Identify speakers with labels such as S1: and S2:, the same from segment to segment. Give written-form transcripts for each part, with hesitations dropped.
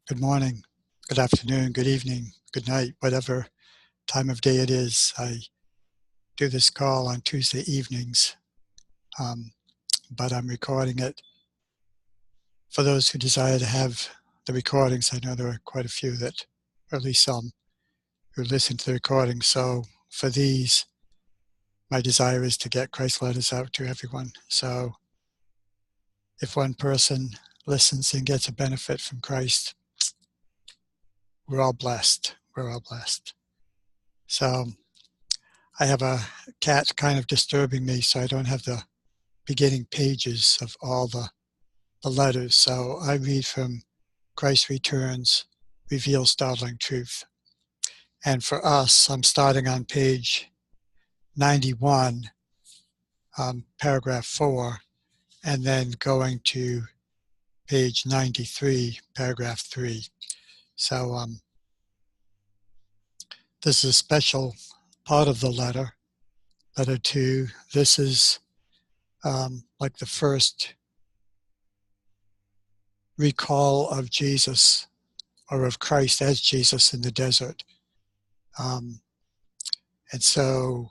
S1: Good morning, good afternoon, good evening, good night, whatever time of day it is. I do this call on Tuesday evenings, but I'm recording it for those who desire to have the recordings. I know there are quite a few that, or at least some, who listen to the recordings. So for these, my desire is to get Christ letters out to everyone. So if one person listens and gets a benefit from Christ, we're all blessed. We're all blessed. So I have a cat kind of disturbing me, so I don't have the beginning pages of all the letters. So I read from Christ Returns, Reveals Startling Truth. And for us, I'm starting on page 91, paragraph 4, and then going to page 93, paragraph 3. So this is a special part of the letter 2. This is like the first recall of Jesus or of Christ as Jesus in the desert. And so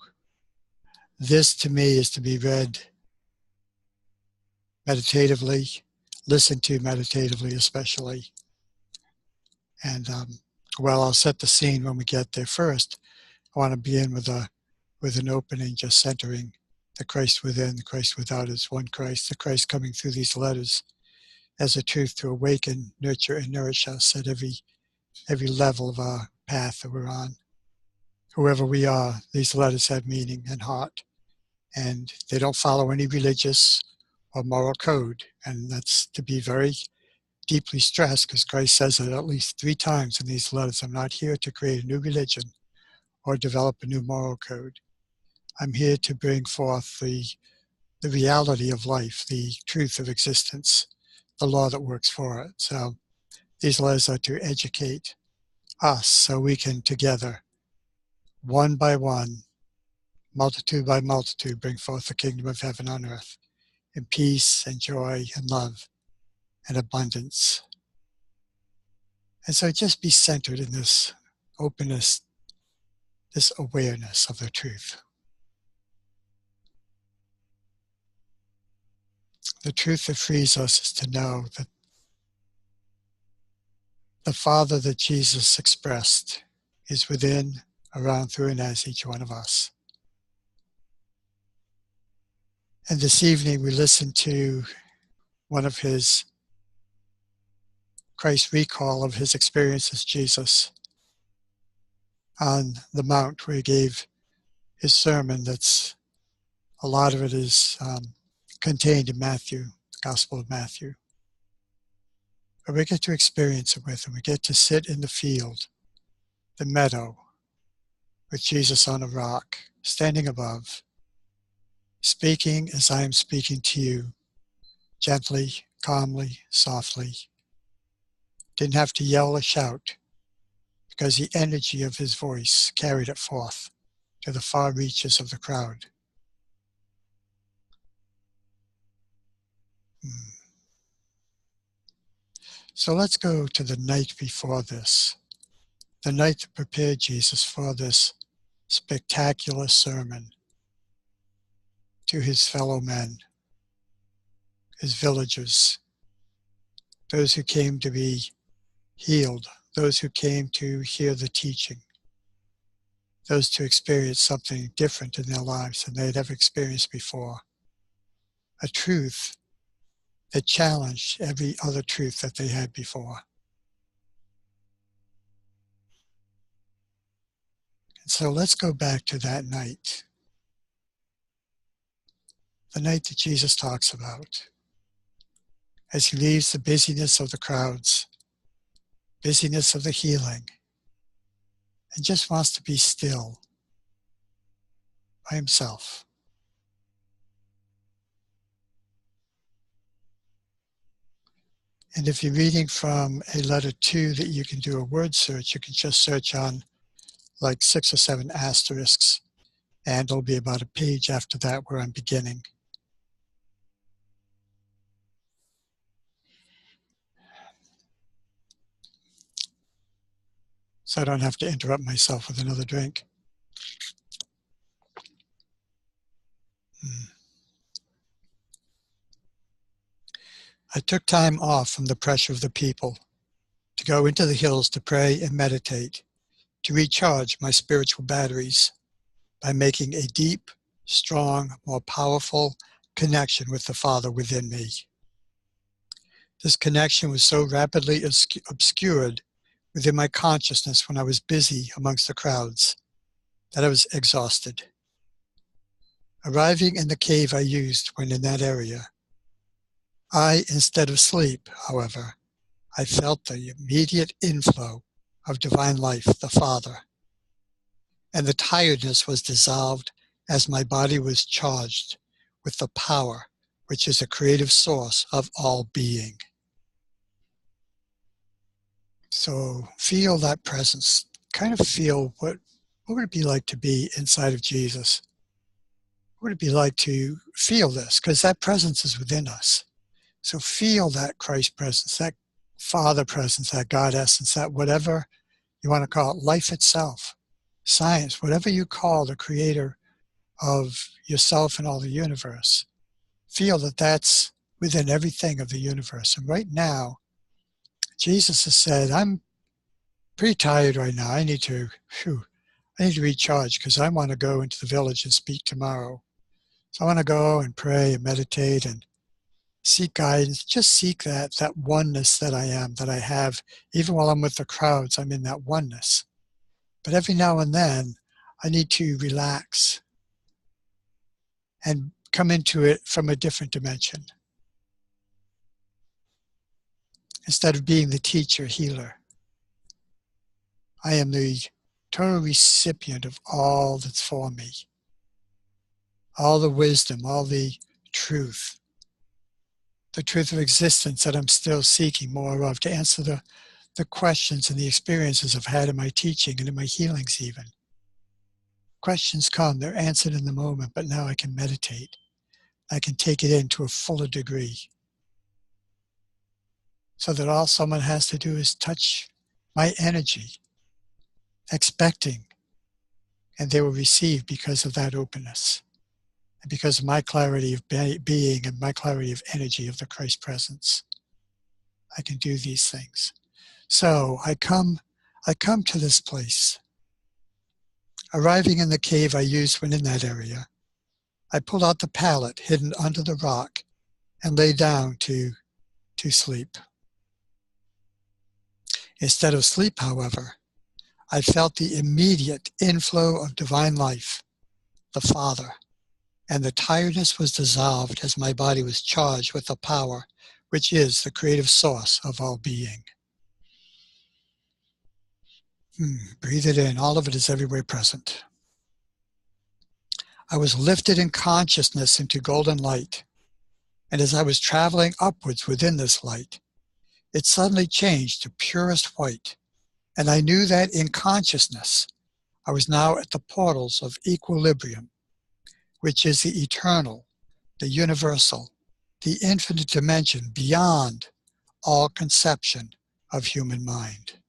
S1: this to me is to be read meditatively, listened to meditatively especially. And well, I'll set the scene when we get there. First, I want to begin with an opening, just centering the Christ within, the Christ without is one Christ, the Christ coming through these letters as a truth to awaken, nurture, and nourish us at every level of our path that we're on. Whoever we are, these letters have meaning and heart, and they don't follow any religious or moral code, and that's to be very deeply stressed because Christ says it at least 3 times in these letters. I'm not here to create a new religion or develop a new moral code. I'm here to bring forth the reality of life, the truth of existence, the law that works for it. So these letters are to educate us so we can together, one by one, multitude by multitude, bring forth the kingdom of heaven on earth in peace and joy and love and abundance. And so just be centered in this openness, this awareness of the truth. The truth that frees us is to know that the Father that Jesus expressed is within, around, through, and as each one of us. And this evening we listen to one of his Christ's recall of his experience as Jesus on the Mount, where he gave his sermon. That's a lot of it is contained in Matthew, the Gospel of Matthew. But we get to experience it with him. We get to sit in the field, the meadow, with Jesus on a rock, standing above, speaking as I am speaking to you, gently, calmly, softly. Didn't have to yell or shout, because the energy of his voice carried it forth to the far reaches of the crowd. So let's go to the night before this, the night that prepared Jesus for this spectacular sermon to his fellow men, his villagers, those who came to be healed, those who came to hear the teaching, those to experience something different in their lives than they'd ever experienced before. A truth that challenged every other truth that they had before. And so let's go back to that night. The night that Jesus talks about. As he leaves the busyness of the crowds, busyness of the healing, and just wants to be still by himself. And if you're reading from a letter 2 that you can do a word search, you can just search on like 6 or 7 asterisks, and it'll be about a page after that where I'm beginning. so I don't have to interrupt myself with another drink. I took time off from the pressure of the people to go into the hills to pray and meditate, to recharge my spiritual batteries by making a deep, strong, more powerful connection with the Father within me. This connection was so rapidly obscured within my consciousness when I was busy amongst the crowds that I was exhausted. Arriving in the cave I used when in that area, instead of sleep, however, I felt the immediate inflow of divine life, the Father, and the tiredness was dissolved as my body was charged with the power which is a creative source of all being. So feel that presence. Kind of feel what would it be like to be inside of Jesus? What would it be like to feel this? Because that presence is within us. So feel that Christ presence, that Father presence, that God essence, that whatever you want to call it, life itself, science, whatever you call the creator of yourself and all the universe. Feel that that's within everything of the universe. And right now, Jesus has said, I'm pretty tired right now. I need to recharge because I want to go into the village and speak tomorrow. So I want to go and pray and meditate and seek guidance. Just seek that oneness that I am, that I have. Even while I'm with the crowds, I'm in that oneness. But every now and then, I need to relax and come into it from a different dimension. Instead of being the teacher, healer, I am the total recipient of all that's for me. All the wisdom, all the truth of existence that I'm still seeking more of to answer the questions and the experiences I've had in my teaching and in my healings even. Questions come, they're answered in the moment, but now I can meditate. I can take it in to a fuller degree. So that all someone has to do is touch my energy, expecting, and they will receive because of that openness. And because of my clarity of being and my clarity of energy of the Christ presence, I can do these things. So I come to this place. Arriving in the cave I used when in that area, I pulled out the pallet hidden under the rock and lay down to sleep. Instead of sleep, however, I felt the immediate inflow of divine life, the Father, and the tiredness was dissolved as my body was charged with the power which is the creative source of all being. Breathe it in. All of it is everywhere present. I was lifted in consciousness into golden light, and as I was traveling upwards within this light, it suddenly changed to purest white, and I knew that in consciousness I was now at the portals of equilibrium, which is the eternal, the universal, the infinite dimension beyond all conception of human mind.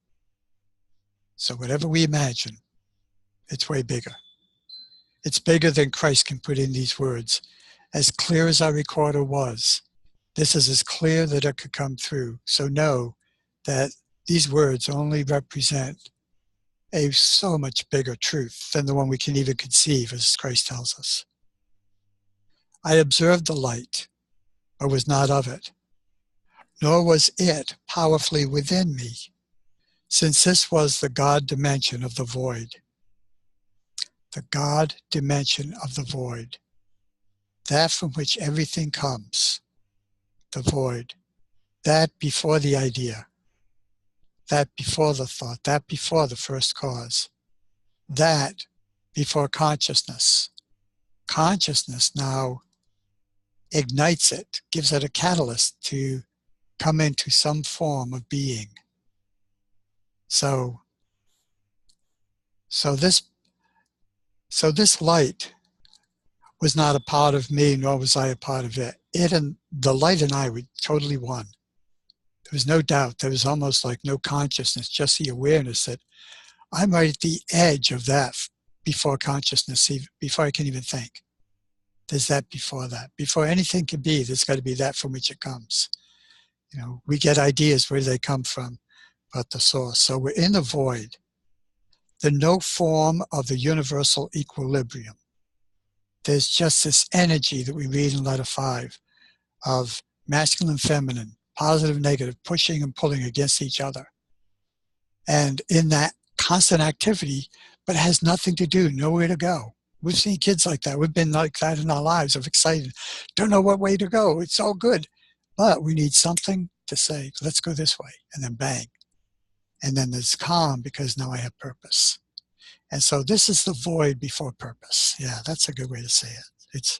S1: So whatever we imagine, it's way bigger. It's bigger than Christ can put in these words. As clear as our recorder was, this is as clear that it could come through. So know that these words only represent a so much bigger truth than the one we can even conceive, as Christ tells us. I observed the light, but was not of it, nor was it powerfully within me, since this was the God dimension of the void. The God dimension of the void, that from which everything comes, the void, that before the idea, that before the thought, that before the first cause, that before consciousness. Consciousness now ignites it, gives it a catalyst to come into some form of being. So this light was not a part of me, nor was I a part of it. It and the light and I were totally one. There was no doubt. There was almost like no consciousness, just the awareness that I'm right at the edge of that before consciousness, before I can even think. There's that before that. Before anything can be, there's got to be that from which it comes. You know, we get ideas where they come from, but the source. So we're in the void, the no form of the universal equilibrium. There's just this energy that we read in letter 5 of masculine, feminine, positive, negative, pushing and pulling against each other. And in that constant activity, but it has nothing to do, nowhere to go. We've seen kids like that. We've been like that in our lives of excited. Don't know what way to go. It's all good. But we need something to say, let's go this way. And then bang. And then there's calm because now I have purpose. And so this is the void before purpose. Yeah, that's a good way to say it.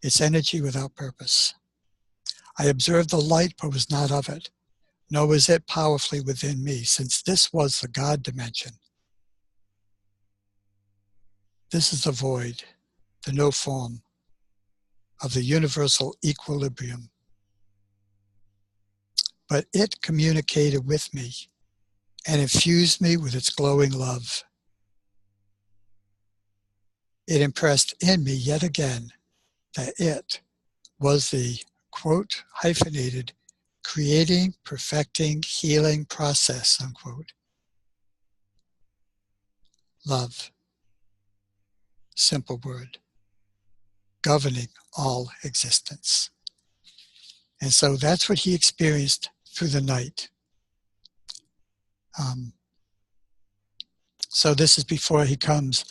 S1: It's energy without purpose. I observed the light, but was not of it, nor was it powerfully within me, since this was the God dimension. This is the void, the no form of the universal equilibrium. But it communicated with me and infused me with its glowing love. It impressed in me yet again that it was the, quote, hyphenated, creating, perfecting, healing process, unquote. Love, simple word, governing all existence. And so that's what he experienced through the night. So this is before he comes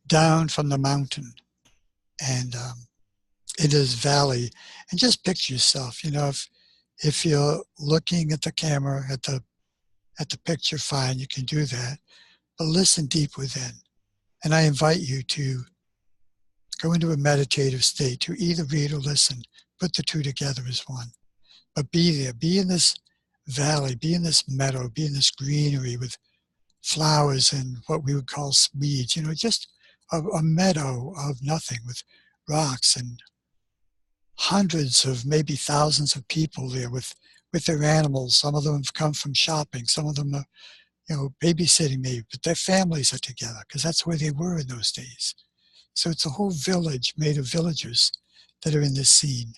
S1: down from the mountain and into this valley. And just picture yourself, you know, if you're looking at the camera, at the picture, fine, you can do that. But listen deep within. And I invite you to go into a meditative state, to either read or listen. Put the two together as one. But be there, be in this valley, be in this meadow, be in this greenery with flowers and what we would call weeds, you know, just a meadow of nothing with rocks and hundreds of maybe thousands of people there with their animals. Some of them have come from shopping. Some of them are, you know, babysitting maybe, but their families are together because that's where they were in those days. So it's a whole village made of villagers that are in this scene.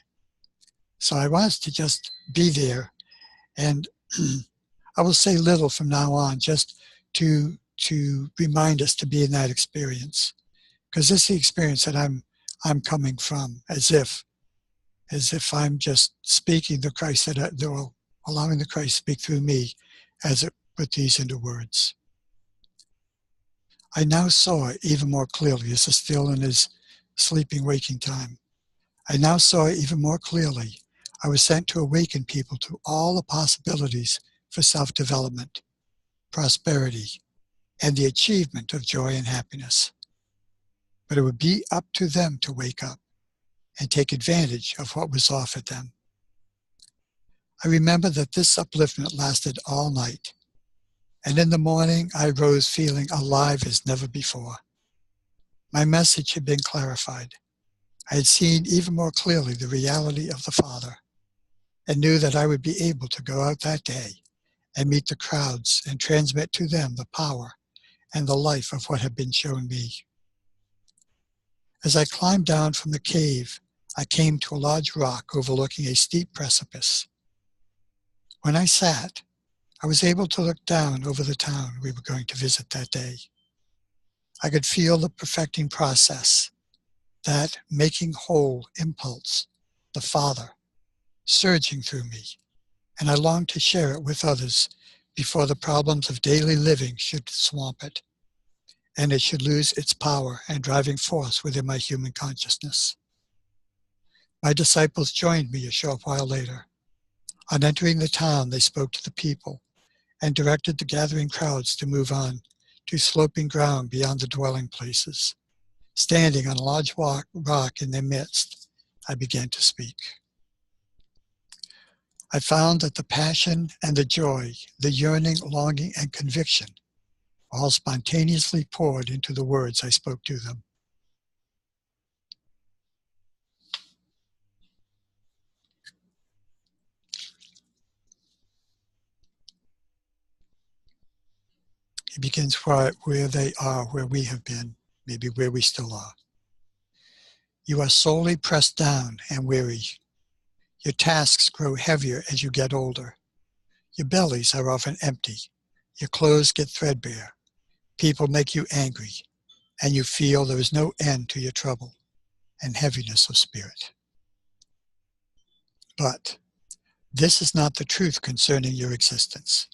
S1: So I want us to just be there, and I will say little from now on, just to remind us to be in that experience, because this is the experience that I'm coming from, as if I'm just speaking the Christ allowing the Christ to speak through me, as it put these into words. I now saw it even more clearly. This is still in his sleeping waking time. I now saw it even more clearly. I was sent to awaken people to all the possibilities for self-development, prosperity, and the achievement of joy and happiness. But it would be up to them to wake up and take advantage of what was offered them. I remember that this upliftment lasted all night, and in the morning I rose feeling alive as never before. My message had been clarified. I had seen even more clearly the reality of the Father, and knew that I would be able to go out that day and meet the crowds and transmit to them the power and the life of what had been shown me. As I climbed down from the cave, I came to a large rock overlooking a steep precipice. When I sat, I was able to look down over the town we were going to visit that day. I could feel the perfecting process, that making whole impulse, the Father, surging through me, and I longed to share it with others before the problems of daily living should swamp it, and it should lose its power and driving force within my human consciousness. My disciples joined me a short while later. On entering the town, they spoke to the people and directed the gathering crowds to move on to sloping ground beyond the dwelling places. Standing on a large rock in their midst, I began to speak. I found that the passion and the joy, the yearning, longing, and conviction all spontaneously poured into the words I spoke to them. It begins where they are, where we have been, maybe where we still are. You are sorely pressed down and weary. Your tasks grow heavier as you get older. Your bellies are often empty. Your clothes get threadbare. People make you angry, and you feel there is no end to your trouble and heaviness of spirit. But this is not the truth concerning your existence.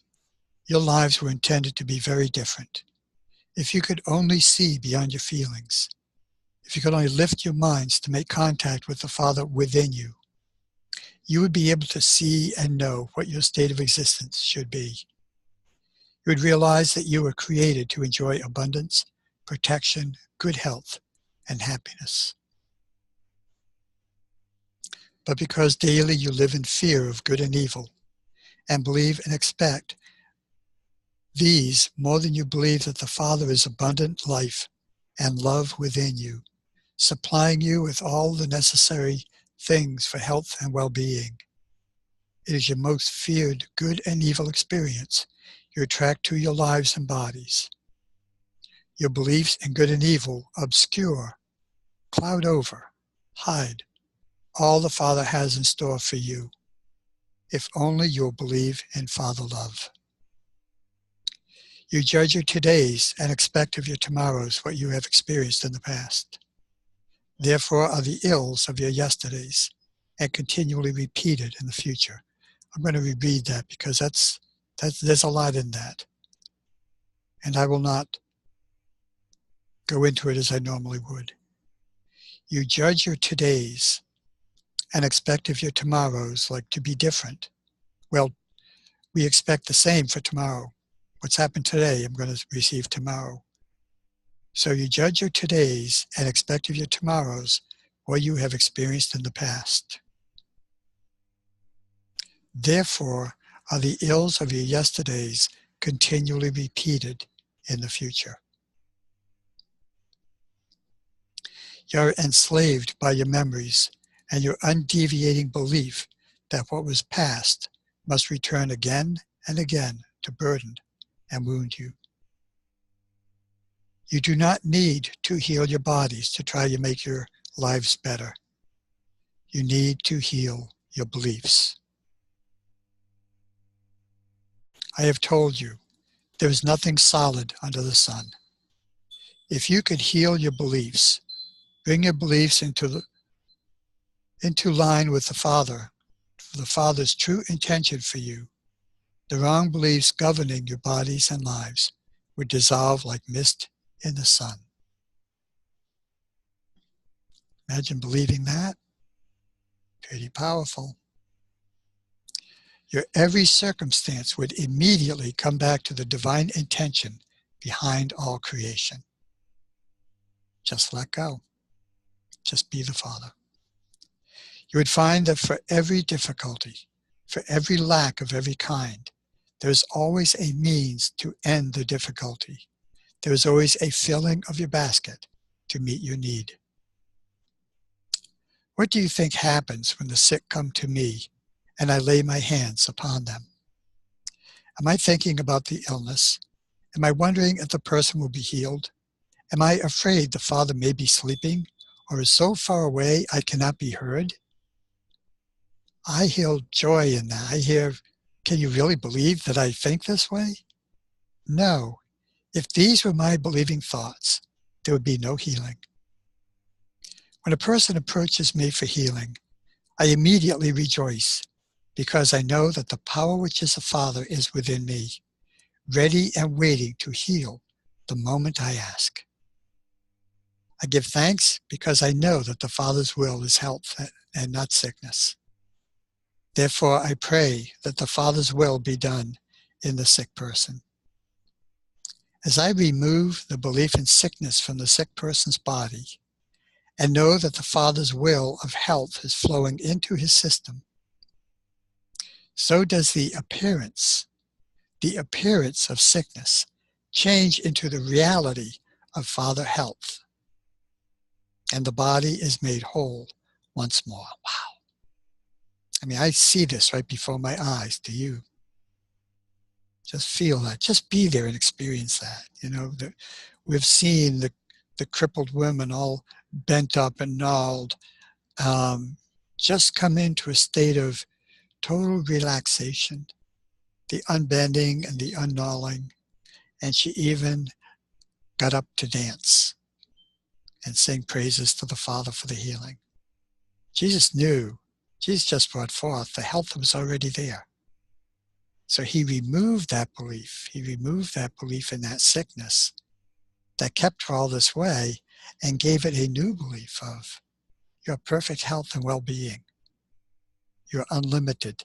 S1: Your lives were intended to be very different. If you could only see beyond your feelings, if you could only lift your minds to make contact with the Father within you, you would be able to see and know what your state of existence should be. You would realize that you were created to enjoy abundance, protection, good health, and happiness. But because daily you live in fear of good and evil, and believe and expect these more than you believe that the Father is abundant life and love within you, supplying you with all the necessary things for health and well-being. It is your most feared good and evil experience you attract to your lives and bodies. Your beliefs in good and evil obscure, cloud over, hide all the Father has in store for you, if only you'll believe in Father love. You judge your todays and expect of your tomorrows what you have experienced in the past. Therefore are the ills of your yesterdays and continually repeated in the future. I'm going to reread that because there's a lot in that. And I will not go into it as I normally would. You judge your todays and expect of your tomorrows like to be different. Well, we expect the same for tomorrow. What's happened today, I'm going to receive tomorrow. So you judge your todays and expect of your tomorrows what you have experienced in the past. Therefore are the ills of your yesterdays continually repeated in the future. You're enslaved by your memories and your undeviating belief that what was past must return again and again to burden and wound you. You do not need to heal your bodies to try to make your lives better. You need to heal your beliefs. I have told you, there is nothing solid under the sun. If you could heal your beliefs, bring your beliefs into line with the Father's true intention for you, the wrong beliefs governing your bodies and lives would dissolve like mist in the sun. Imagine believing that. Pretty powerful. Your every circumstance would immediately come back to the divine intention behind all creation. Just let go. Just be the Father. You would find that for every difficulty, for every lack of every kind, there's always a means to end the difficulty. There's always a filling of your basket to meet your need. What do you think happens when the sick come to me and I lay my hands upon them? Am I thinking about the illness? Am I wondering if the person will be healed? Am I afraid the Father may be sleeping or is so far away I cannot be heard? I hear joy in that. I hear, can you really believe that I think this way? No. If these were my believing thoughts, there would be no healing. When a person approaches me for healing, I immediately rejoice because I know that the power which is the Father is within me, ready and waiting to heal the moment I ask. I give thanks because I know that the Father's will is health and not sickness. Therefore, I pray that the Father's will be done in the sick person. As I remove the belief in sickness from the sick person's body and know that the Father's will of health is flowing into his system, so does the appearance of sickness change into the reality of Father health, and the body is made whole once more. Wow. I mean, I see this right before my eyes. Do you? Just feel that. Just be there and experience that. We've seen the crippled women all bent up and gnarled, just come into a state of total relaxation, the unbending and the ungnarling. And she even got up to dance and sing praises to the Father for the healing. Jesus knew. Jesus just brought forth the health that was already there. So he removed that belief. He removed that belief in that sickness that kept her all this way and gave it a new belief of your perfect health and well-being. You're unlimited.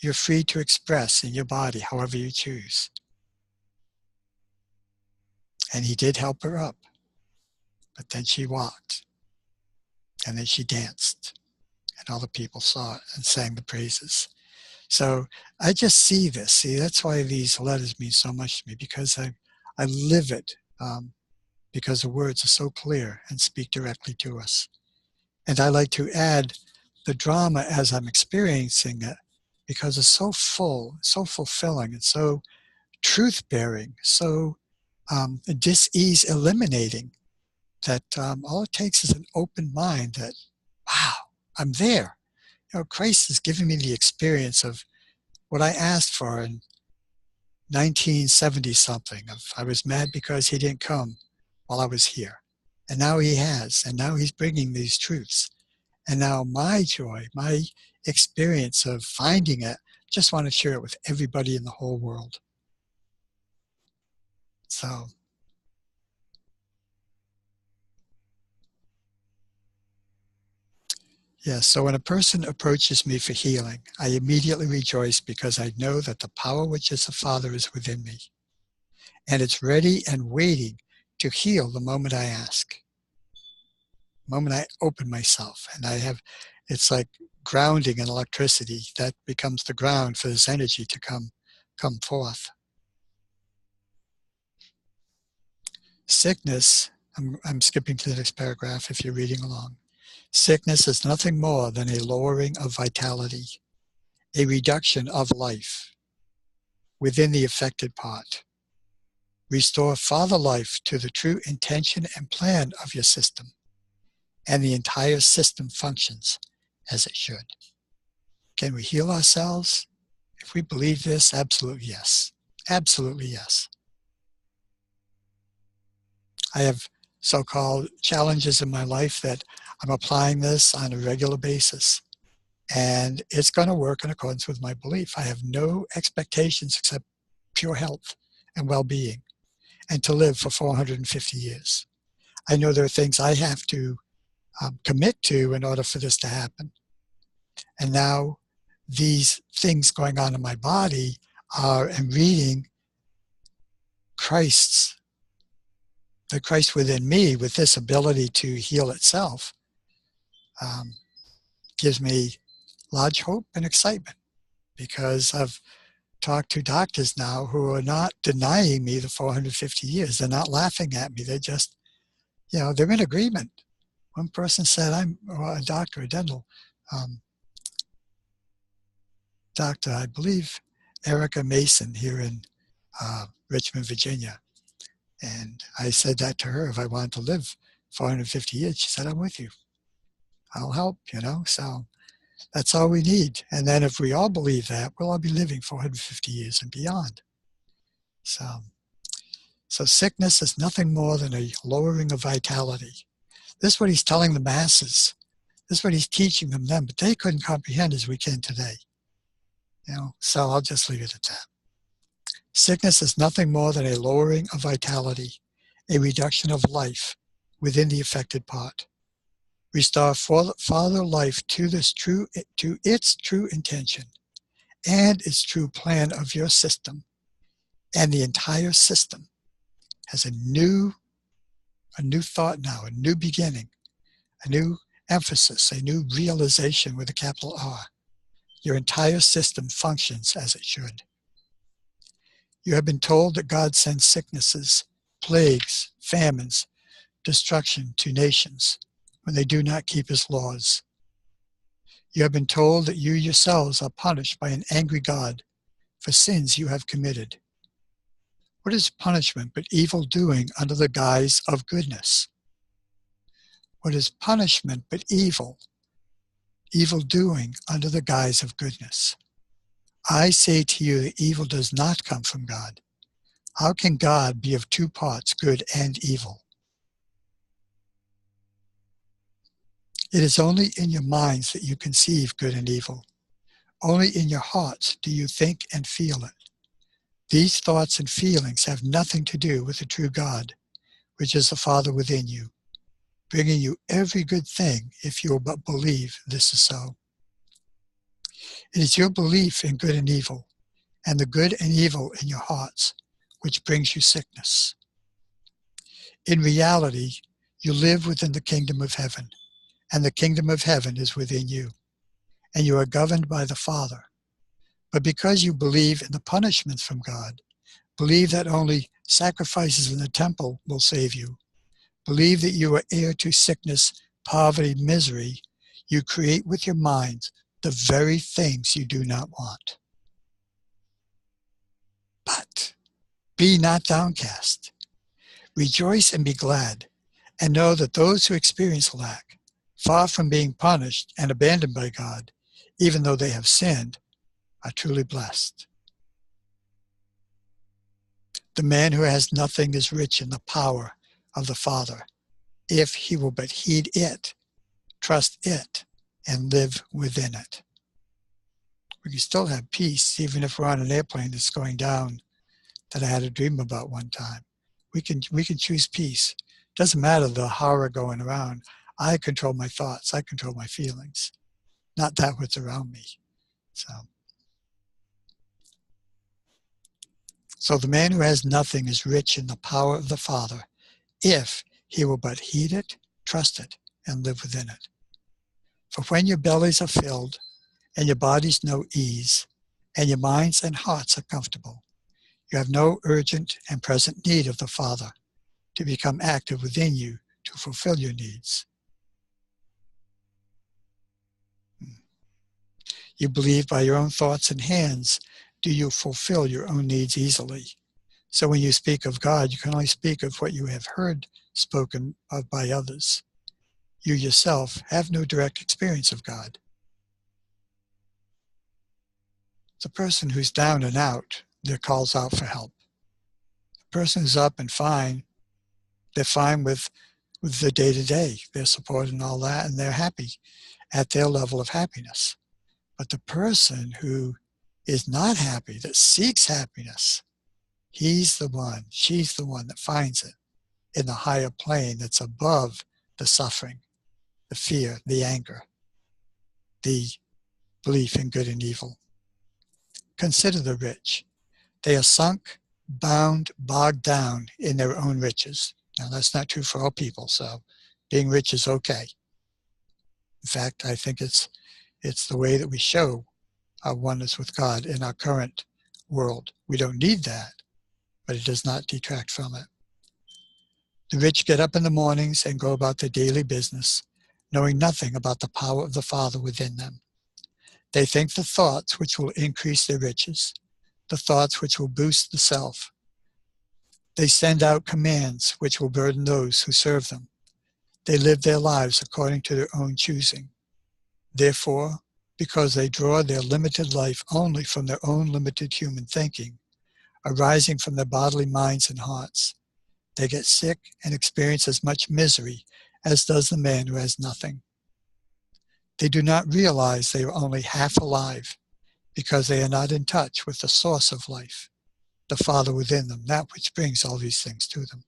S1: You're free to express in your body however you choose. And he did help her up. But then she walked. And then she danced. And all the people saw it and sang the praises. So I just see this. See, that's why these letters mean so much to me, because I live it, because the words are so clear and speak directly to us. And I like to add the drama as I'm experiencing it, because it's so full, so fulfilling, and so truth-bearing, so dis-ease eliminating, that all it takes is an open mind that, wow, I'm there. Christ is giving me the experience of what I asked for in 1970-something. I was mad because he didn't come while I was here. And now he has. And now he's bringing these truths. And now my joy, my experience of finding it, just want to share it with everybody in the whole world. So, yes, so when a person approaches me for healing, I immediately rejoice because I know that the power which is the Father is within me. And it's ready and waiting to heal the moment I ask. The moment I open myself, and it's like grounding in electricity. That becomes the ground for this energy to come forth. Sickness, I'm skipping to the next paragraph if you're reading along. Sickness is nothing more than a lowering of vitality, a reduction of life within the affected part. Restore Father life to the true intention and plan of your system, and the entire system functions as it should. Can we heal ourselves? If we believe this, absolutely yes. Absolutely yes. I have so-called challenges in my life that I'm applying this on a regular basis. And it's going to work in accordance with my belief. I have no expectations except pure health and well-being, and to live for 450 years. I know there are things I have to commit to in order for this to happen. And now these things going on in my body and reading the Christ within me with this ability to heal itself, gives me large hope and excitement, because I've talked to doctors now who are not denying me the 450 years. They're not laughing at me. They're just, they're in agreement. One person said, I'm a doctor, a dental doctor, I believe, Erica Mason here in Richmond, Virginia. And I said that to her, if I wanted to live 450 years. She said, I'm with you. I'll help, So that's all we need. And then if we all believe that, we'll all be living 450 years and beyond. So sickness is nothing more than a lowering of vitality. This is what he's telling the masses. This is what he's teaching them then, but they couldn't comprehend as we can today. So I'll just leave it at that. Sickness is nothing more than a lowering of vitality, a reduction of life within the affected part. Restore Father life to its true intention and its true plan of your system, and the entire system has a new thought now, a new beginning, a new emphasis, a new realization with a capital R. Your entire system functions as it should. You have been told that God sends sicknesses, plagues, famines, destruction to nations when they do not keep his laws. You have been told that you yourselves are punished by an angry God for sins you have committed. What is punishment but evil doing under the guise of goodness? What is punishment but evil doing under the guise of goodness? I say to you that evil does not come from God. How can God be of two parts, good and evil? It is only in your minds that you conceive good and evil. Only in your hearts do you think and feel it. These thoughts and feelings have nothing to do with the true God, which is the Father within you, bringing you every good thing if you will but believe this is so. It is your belief in good and evil, and the good and evil in your hearts, which brings you sickness. In reality, you live within the kingdom of heaven, and the kingdom of heaven is within you, and you are governed by the Father. But because you believe in the punishments from God, believe that only sacrifices in the temple will save you, believe that you are heir to sickness, poverty, misery, you create with your minds the very things you do not want. But be not downcast. Rejoice and be glad, and know that those who experience lack, far from being punished and abandoned by God, even though they have sinned, are truly blessed. The man who has nothing is rich in the power of the Father, if he will but heed it, trust it, and live within it. We can still have peace, even if we're on an airplane that's going down, that I had a dream about one time. We can choose peace. Doesn't matter the horror going around. I control my thoughts. I control my feelings, not that what's around me. So the man who has nothing is rich in the power of the Father, if he will but heed it, trust it, and live within it. For when your bellies are filled, and your bodies know ease, and your minds and hearts are comfortable, you have no urgent and present need of the Father to become active within you to fulfill your needs. You believe by your own thoughts and hands do you fulfill your own needs easily. So when you speak of God, you can only speak of what you have heard spoken of by others. You yourself have no direct experience of God. The person who's down and out, their calls out for help. The person who's up and fine, they're fine with the day-to-day. They're supported and all that, and they're happy at their level of happiness. But the person who is not happy, that seeks happiness, he's the one, she's the one that finds it in the higher plane that's above the suffering, the fear, the anger, the belief in good and evil. Consider the rich. They are sunk, bound, bogged down in their own riches. Now, that's not true for all people, so being rich is okay. In fact, I think it's the way that we show our oneness with God in our current world. We don't need that, but it does not detract from it. The rich get up in the mornings and go about their daily business, knowing nothing about the power of the Father within them. They think the thoughts which will increase their riches, the thoughts which will boost the self. They send out commands which will burden those who serve them. They live their lives according to their own choosing. Therefore, because they draw their limited life only from their own limited human thinking, arising from their bodily minds and hearts, they get sick and experience as much misery as does the man who has nothing. They do not realize they are only half alive because they are not in touch with the source of life, the Father within them, that which brings all these things to them.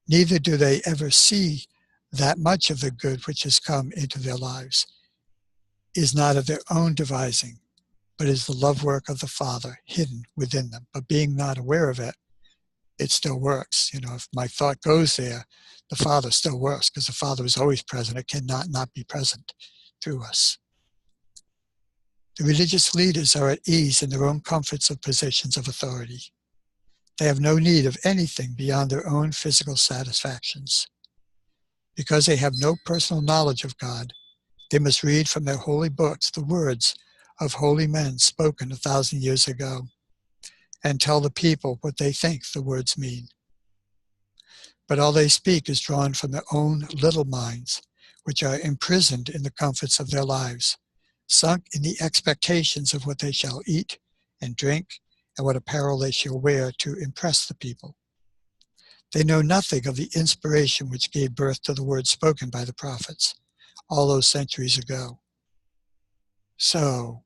S1: Neither do they ever see that much of the good which has come into their lives is not of their own devising, but is the love work of the Father hidden within them. But being not aware of it, it still works. If my thought goes there, the Father still works because the Father is always present. It cannot not be present through us. The religious leaders are at ease in their own comforts of positions of authority. They have no need of anything beyond their own physical satisfactions. Because they have no personal knowledge of God, they must read from their holy books the words of holy men spoken 1,000 years ago, and tell the people what they think the words mean. But all they speak is drawn from their own little minds, which are imprisoned in the comforts of their lives, sunk in the expectations of what they shall eat and drink, and what apparel they shall wear to impress the people. They know nothing of the inspiration which gave birth to the words spoken by the prophets all those centuries ago. So,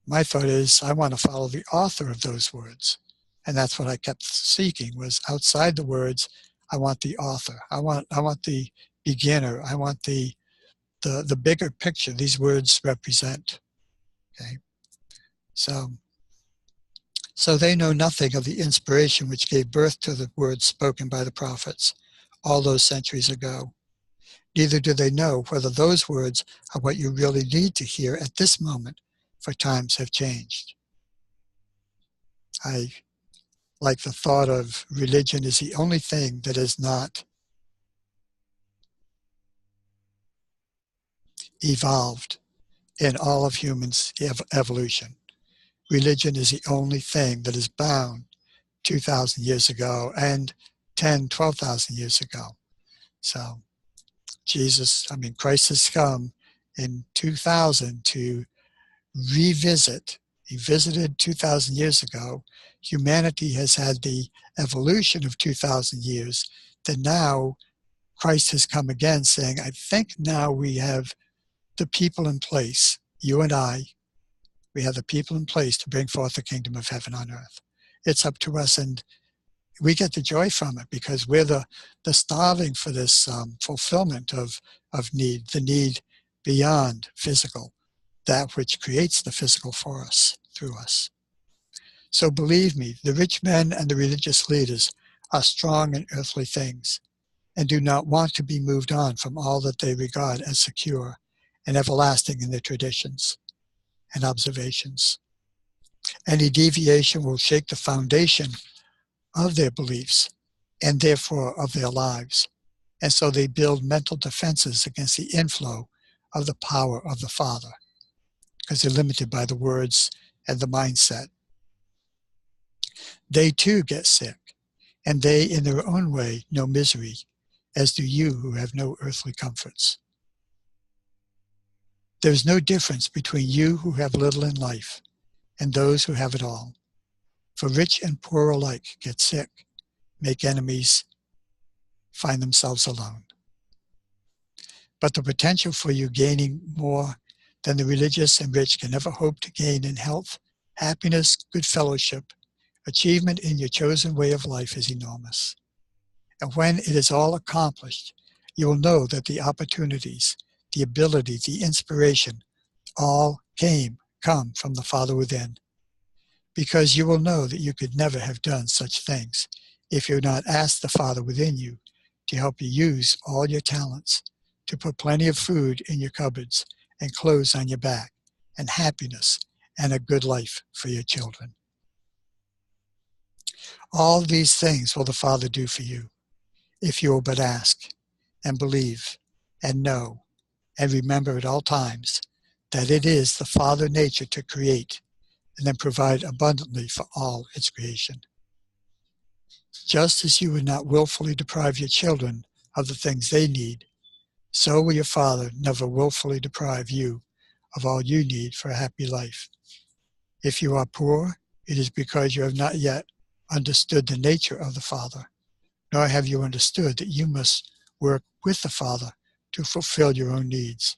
S1: my thought is, I want to follow the author of those words. And that's what I kept seeking, was outside the words, I want the author. I want the beginner. I want the bigger picture these words represent. Okay? So they know nothing of the inspiration which gave birth to the words spoken by the prophets all those centuries ago. Neither do they know whether those words are what you really need to hear at this moment, for times have changed. I like the thought of religion is the only thing that is not evolved in all of humans' evolution. Religion is the only thing that is bound 2,000 years ago and 10, 12,000 years ago. So Christ has come in 2000 to revisit. He visited 2,000 years ago. Humanity has had the evolution of 2,000 years. That now Christ has come again saying, I think now we have the people in place, you and I, we have the people in place to bring forth the kingdom of heaven on earth. It's up to us, and we get the joy from it because we're the starving for this fulfillment of need, the need beyond physical, that which creates the physical for us, through us. So believe me, the rich men and the religious leaders are strong in earthly things and do not want to be moved on from all that they regard as secure and everlasting in their traditions and observations. Any deviation will shake the foundation of their beliefs and therefore of their lives. And so they build mental defenses against the inflow of the power of the Father, because they're limited by the words and the mindset. They too get sick, and they in their own way know misery, as do you who have no earthly comforts. There is no difference between you who have little in life and those who have it all. For rich and poor alike get sick, make enemies, find themselves alone. But the potential for you gaining more than the religious and rich can ever hope to gain in health, happiness, good fellowship, achievement in your chosen way of life is enormous. And when it is all accomplished, you will know that the opportunities, the ability, the inspiration, all come from the Father within. Because you will know that you could never have done such things if you had not asked the Father within you to help you use all your talents, to put plenty of food in your cupboards and clothes on your back, and happiness and a good life for your children. All these things will the Father do for you, if you will but ask and believe and know and remember at all times that it is the Father nature to create and then provide abundantly for all its creation. Just as you would not willfully deprive your children of the things they need, so will your Father never willfully deprive you of all you need for a happy life. If you are poor, it is because you have not yet understood the nature of the Father, nor have you understood that you must work with the Father to fulfill your own needs.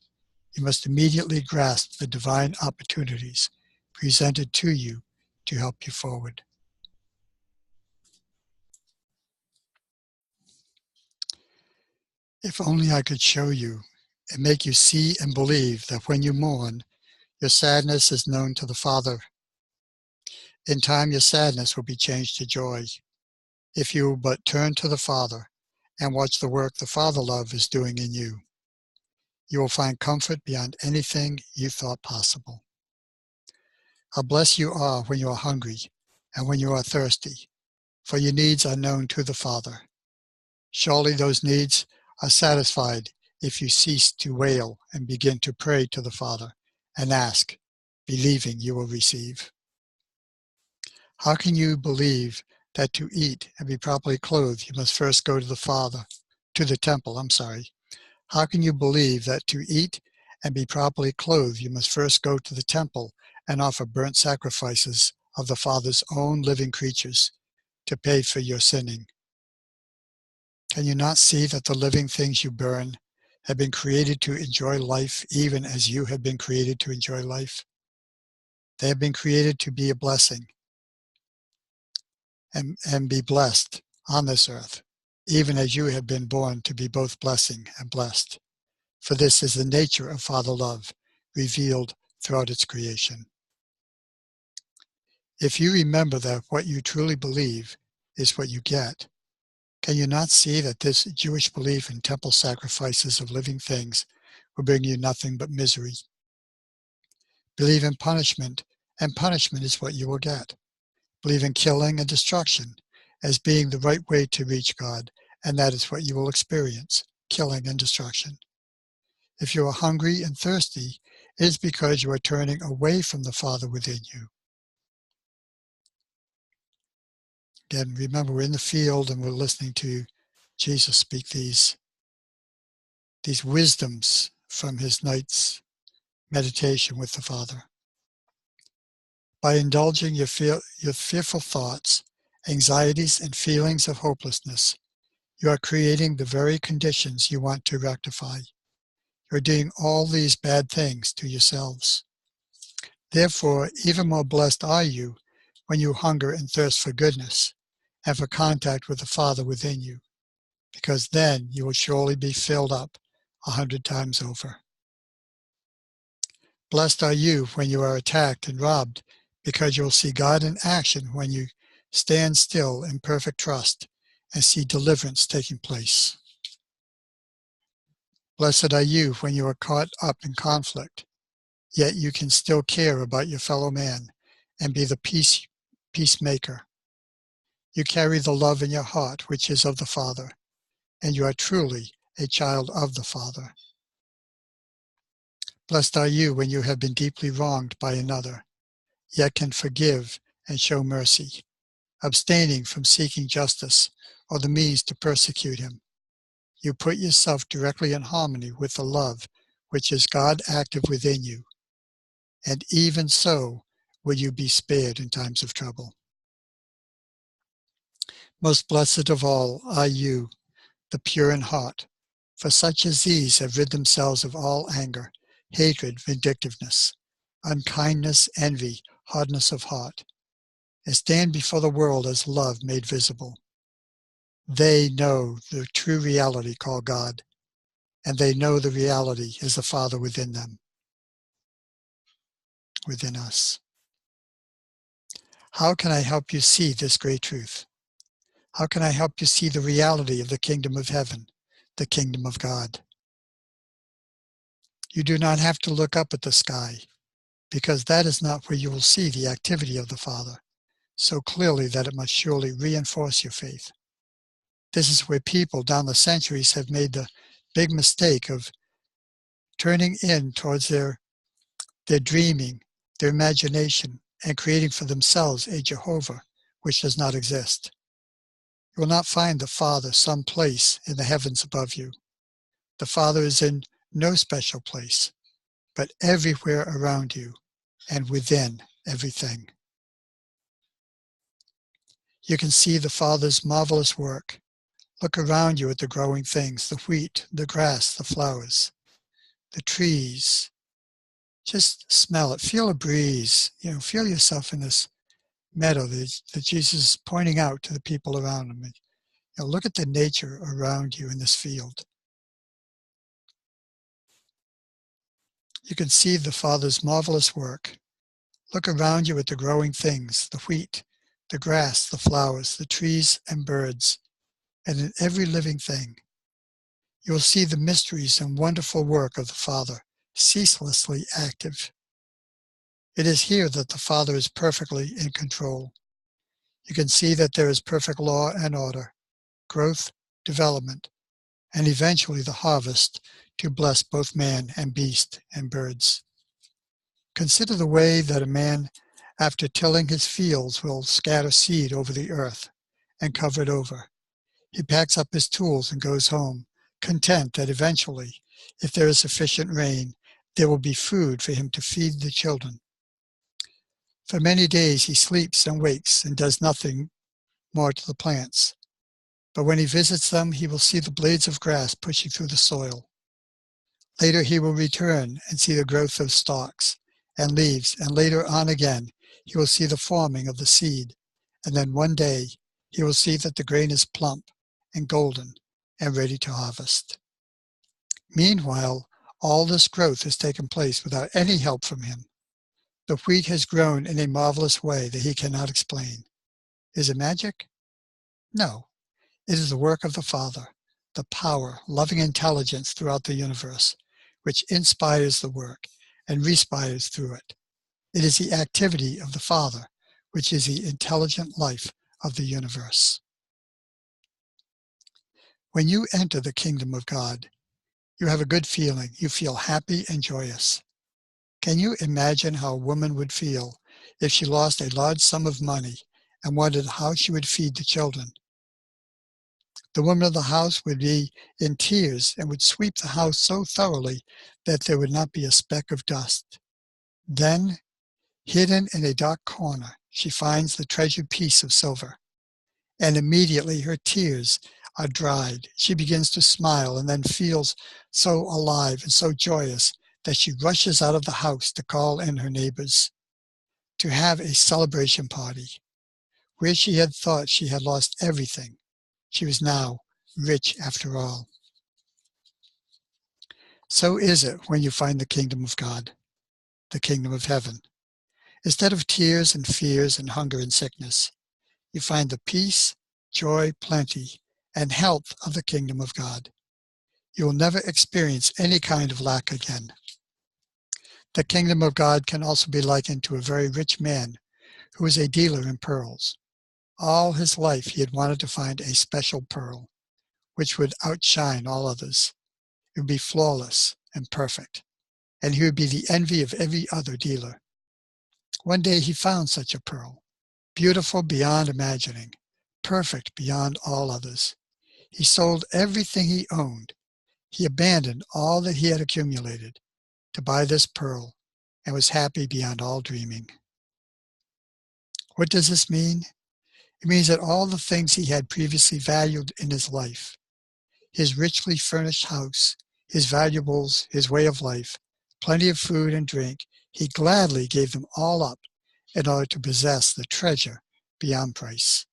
S1: You must immediately grasp the divine opportunities presented to you to help you forward. If only I could show you and make you see and believe that when you mourn, your sadness is known to the Father. In time, your sadness will be changed to joy. If you but turn to the Father and watch the work the Father love is doing in you, you will find comfort beyond anything you thought possible. How blessed you are when you are hungry and when you are thirsty, for your needs are known to the Father. Surely those needs are satisfied if you cease to wail and begin to pray to the Father and ask believing you will receive. How can you believe that to eat and be properly clothed, you must first go to the temple, How can you believe that to eat and be properly clothed, you must first go to the temple and offer burnt sacrifices of the Father's own living creatures to pay for your sinning? Can you not see that the living things you burn have been created to enjoy life even as you have been created to enjoy life? They have been created to be a blessing and be blessed on this earth, even as you have been born to be both blessing and blessed. For this is the nature of Father love, revealed throughout its creation. If you remember that what you truly believe is what you get, can you not see that this Jewish belief in temple sacrifices of living things will bring you nothing but misery? Believe in punishment, and punishment is what you will get. Believe in killing and destruction as being the right way to reach God, and that is what you will experience, killing and destruction. If you are hungry and thirsty, it is because you are turning away from the Father within you. Again, remember, we're in the field and we're listening to Jesus speak these wisdoms from his night's meditation with the Father. By indulging your fearful thoughts, anxieties, and feelings of hopelessness, you are creating the very conditions you want to rectify. You're doing all these bad things to yourselves. Therefore, even more blessed are you when you hunger and thirst for goodness and for contact with the Father within you, because then you will surely be filled up 100 times over. Blessed are you when you are attacked and robbed, because you will see God in action when you stand still in perfect trust and see deliverance taking place. Blessed are you when you are caught up in conflict, yet you can still care about your fellow man and be the peacemaker. You carry the love in your heart, which is of the Father, and you are truly a child of the Father. Blessed are you when you have been deeply wronged by another, yet can forgive and show mercy, abstaining from seeking justice or the means to persecute him. You put yourself directly in harmony with the love which is God active within you, and even so will you be spared in times of trouble. Most blessed of all are you, the pure in heart, for such as these have rid themselves of all anger, hatred, vindictiveness, unkindness, envy, hardness of heart, and stand before the world as love made visible. They know the true reality called God, and they know the reality is the Father within them, within us. How can I help you see this great truth? How can I help you see the reality of the kingdom of heaven, the kingdom of God? You do not have to look up at the sky, because that is not where you will see the activity of the Father so clearly that it must surely reinforce your faith. This is where people down the centuries have made the big mistake of turning in towards their dreaming, their imagination, and creating for themselves a Jehovah which does not exist. You will not find the Father someplace in the heavens above you. The Father is in no special place, but everywhere around you and within everything. You can see the Father's marvelous work. Look around you at the growing things, the wheat, the grass, the flowers, the trees. Just smell it. Feel a breeze. Feel yourself in this meadow that Jesus is pointing out to the people around him. Look at the nature around you in this field. You can see the Father's marvelous work. Look around you at the growing things, the wheat, the grass, the flowers, the trees and birds, and in every living thing. You will see the mysteries and wonderful work of the Father, ceaselessly active. It is here that the Father is perfectly in control. You can see that there is perfect law and order, growth, development, and eventually the harvest to bless both man and beast and birds. Consider the way that a man, after tilling his fields, will scatter seed over the earth and cover it over. He packs up his tools and goes home, content that eventually, if there is sufficient rain, there will be food for him to feed the children. For many days he sleeps and wakes and does nothing more to the plants. But when he visits them, he will see the blades of grass pushing through the soil. Later he will return and see the growth of stalks and leaves, and later on again he will see the forming of the seed, and then one day he will see that the grain is plump and golden and ready to harvest. Meanwhile, all this growth has taken place without any help from him. The wheat has grown in a marvelous way that he cannot explain. Is it magic? No. It is the work of the Father, the power, loving intelligence throughout the universe, which inspires the work and respires through it. It is the activity of the Father, which is the intelligent life of the universe. When you enter the kingdom of God, you have a good feeling. You feel happy and joyous. Can you imagine how a woman would feel if she lost a large sum of money and wondered how she would feed the children? The woman of the house would be in tears and would sweep the house so thoroughly that there would not be a speck of dust. Then, hidden in a dark corner, she finds the treasured piece of silver, and immediately her tears are dried. She begins to smile and then feels so alive and so joyous that she rushes out of the house to call in her neighbors, to have a celebration party. Where she had thought she had lost everything, she was now rich after all. So is it when you find the kingdom of God, the kingdom of heaven. Instead of tears and fears and hunger and sickness, you find the peace, joy, plenty, and health of the kingdom of God. You will never experience any kind of lack again. The kingdom of God can also be likened to a very rich man who was a dealer in pearls. All his life he had wanted to find a special pearl, which would outshine all others. It would be flawless and perfect, and he would be the envy of every other dealer. One day he found such a pearl, beautiful beyond imagining, perfect beyond all others. He sold everything he owned. He abandoned all that he had accumulated to buy this pearl and was happy beyond all dreaming. What does this mean? It means that all the things he had previously valued in his life, his richly furnished house, his valuables, his way of life, plenty of food and drink, he gladly gave them all up in order to possess the treasure beyond price.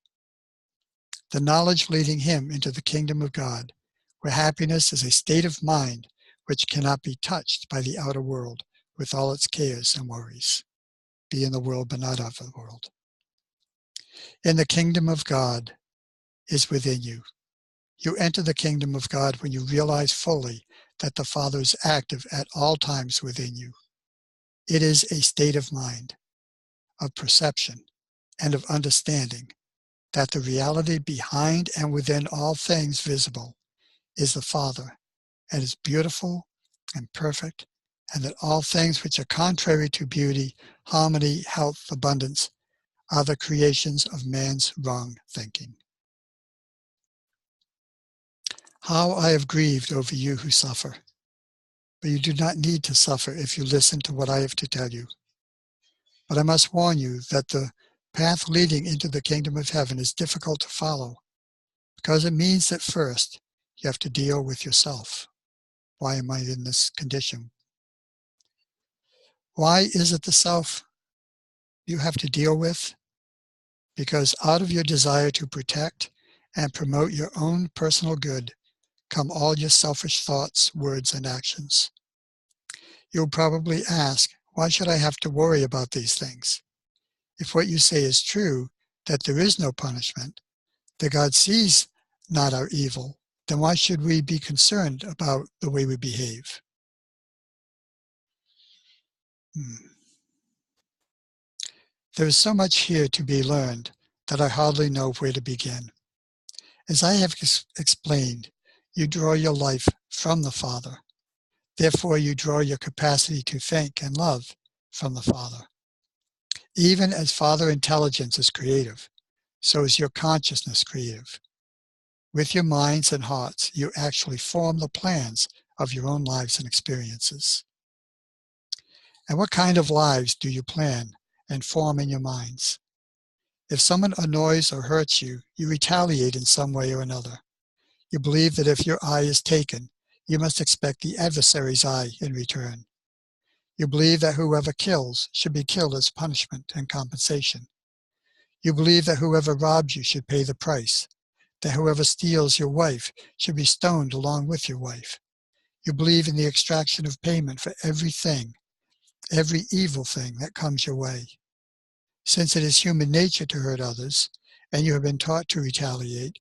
S1: The knowledge leading him into the kingdom of God, where happiness is a state of mind which cannot be touched by the outer world with all its cares and worries. Be in the world, but not of the world. In the kingdom of God is within you. You enter the kingdom of God when you realize fully that the Father is active at all times within you. It is a state of mind, of perception, and of understanding that the reality behind and within all things visible is the Father, and is beautiful and perfect, and that all things which are contrary to beauty, harmony, health, abundance, are the creations of man's wrong thinking. How I have grieved over you who suffer. But you do not need to suffer if you listen to what I have to tell you. But I must warn you that the path leading into the kingdom of heaven is difficult to follow, because it means that first you have to deal with yourself. Why am I in this condition? Why is it the self you have to deal with? Because out of your desire to protect and promote your own personal good come all your selfish thoughts, words, and actions. You'll probably ask, why should I have to worry about these things? If what you say is true, that there is no punishment, that God sees not our evil, then why should we be concerned about the way we behave? There is so much here to be learned that I hardly know where to begin. As I have explained, you draw your life from the Father. Therefore, you draw your capacity to think and love from the Father. Even as Father intelligence is creative, so is your consciousness creative. With your minds and hearts, you actually form the plans of your own lives and experiences. And what kind of lives do you plan and form in your minds? If someone annoys or hurts you, you retaliate in some way or another. You believe that if your eye is taken, you must expect the adversary's eye in return. You believe that whoever kills should be killed as punishment and compensation. You believe that whoever robs you should pay the price, that whoever steals your wife should be stoned along with your wife. You believe in the extraction of payment for everything, every evil thing that comes your way. Since it is human nature to hurt others, and you have been taught to retaliate,